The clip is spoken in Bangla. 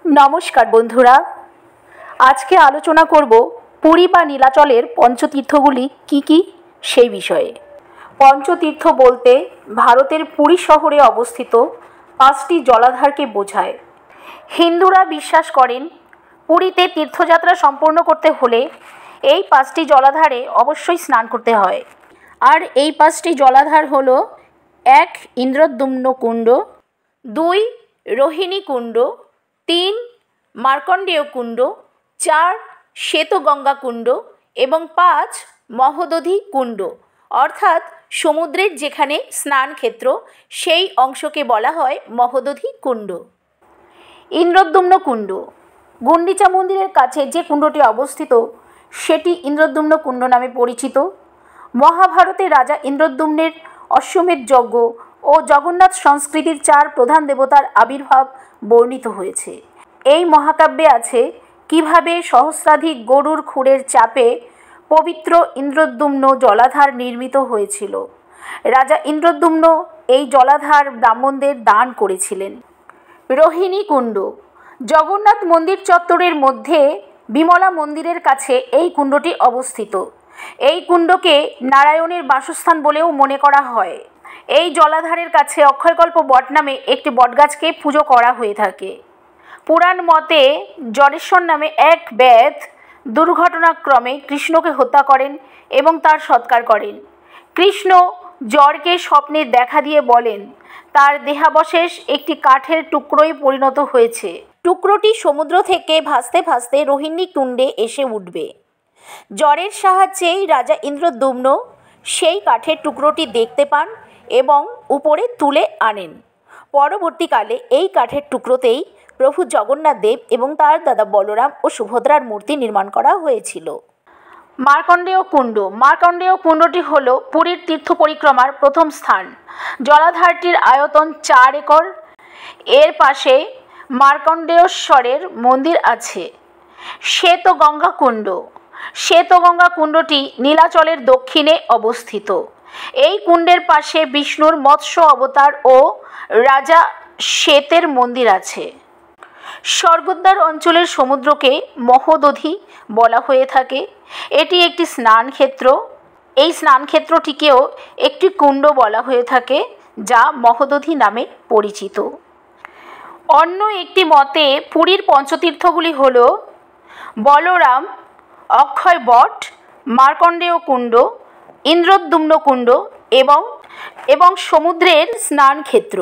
नमस्कार बंधुरा आज के आलोचना करब पुरी बा नीलाचलेर पंचतीर्थगुली की सेई विषये। पंचतीर्थ बोलते भारतेर पुरी शहरे अवस्थित पाँचटी जलाधारके बोझाय। हिंदुरा विश्वास करें पुरीते तीर्थयात्रा सम्पन्न करते होले এই পাঁচটি জলাধারে অবশ্যই স্নান করতে হয়। আর এই পাঁচটি জলাধার হলো 1 ইন্দ্রদ্যুম্ন কুণ্ড, 2 রোহিণী কুণ্ড, 3 মার্কণ্ডেয় কুণ্ড, 4 শ্বেতগঙ্গা কুণ্ড এবং 5 মহোদধি কুণ্ড। অর্থাৎ সমুদ্রের যেখানে স্নান ক্ষেত্র সেই অংশকে বলা হয় মহোদধি কুণ্ড। ইন্দ্রদ্যুম্ন কুণ্ড গুন্ডিচা মন্দিরের কাছে যে কুণ্ডটি অবস্থিত সেটি ইন্দ্রদ্যুম্ন কুণ্ড নামে পরিচিত। মহাভারতে রাজা ইন্দ্রদ্যুম্নের অশ্বমেধ যজ্ঞ ও জগন্নাথ সংস্কৃতির 4 প্রধান দেবতার আবির্ভাব বর্ণিত হয়েছে। এই মহাকাব্যে আছে কিভাবে সহস্রাধিক গরুর খুরের চাপে পবিত্র ইন্দ্রদ্যুম্ন জলাধার নির্মিত হয়েছিল। রাজা ইন্দ্রদ্যুম্ন এই জলাধার ব্রাহ্মণদের দান করেছিলেন। রোহিণী কুণ্ড জগন্নাথ মন্দির চত্বরের মধ্যে বিমলা মন্দিরের কাছে এই কুণ্ডটি অবস্থিত। এই কুণ্ডকে নারায়ণের বাসস্থান বলেও মনে করা হয়। এই জলাধারের কাছে অক্ষয়কল্প বট নামে একটি বটগাছকে পুজো করা হয়ে থাকে। পুরাণ মতে জড়েশ্বর নামে এক ব্যাধ দুর্ঘটনাক্রমে কৃষ্ণকে হত্যা করেন এবং তার সৎকার করেন। কৃষ্ণ জড়কে স্বপ্নে দেখা দিয়ে বলেন তার দেহাবশেষ একটি কাঠের টুকরোয় পরিণত হয়েছে। টুকরোটি সমুদ্র থেকে ভাসতে ভাসতে রোহিণী কুণ্ডে এসে উঠবে। জড়ের সাহায্যেই রাজা ইন্দ্রদ্যুম্ন সেই কাঠের টুকরোটি দেখতে পান এবং উপরে তুলে আনেন। পরবর্তীকালে এই কাঠের টুকরোতেই প্রভু জগন্নাথ দেব এবং তার দাদা বলরাম ও সুভদ্রার মূর্তি নির্মাণ করা হয়েছিল। মার্কণ্ডেয় কুণ্ড মার্কণ্ডেয় কুণ্ডটি হল পুরীর তীর্থ পরিক্রমার প্রথম স্থান। জলাধারটির আয়তন 4 একর। এর পাশে মার্কণ্ডেশ্বরের মন্দির আছে। শ্বেতগঙ্গা কুণ্ড শ্বেতগঙ্গা কুণ্ডটি নীলাচলের দক্ষিণে অবস্থিত। এই কুণ্ডের পাশে বিষ্ণুর মৎস্য অবতার ও রাজা শ্বেতের মন্দির আছে। স্বর্গদ্বার অঞ্চলের সমুদ্রকে মহোদধি বলা হয়ে থাকে। এটি একটি স্নান ক্ষেত্র। এই স্নান ক্ষেত্রটিকেও একটি কুণ্ড বলা হয়ে থাকে যা মহোদধি নামে পরিচিত। অন্য একটি মতে পুরীর পঞ্চতীর্থগুলি হল বলরাম, অক্ষয় বট, মার্কণ্ডেয় কুণ্ড, ইন্দ্রদ্যুম্ন কুণ্ড এবং সমুদ্রের স্নান ক্ষেত্র।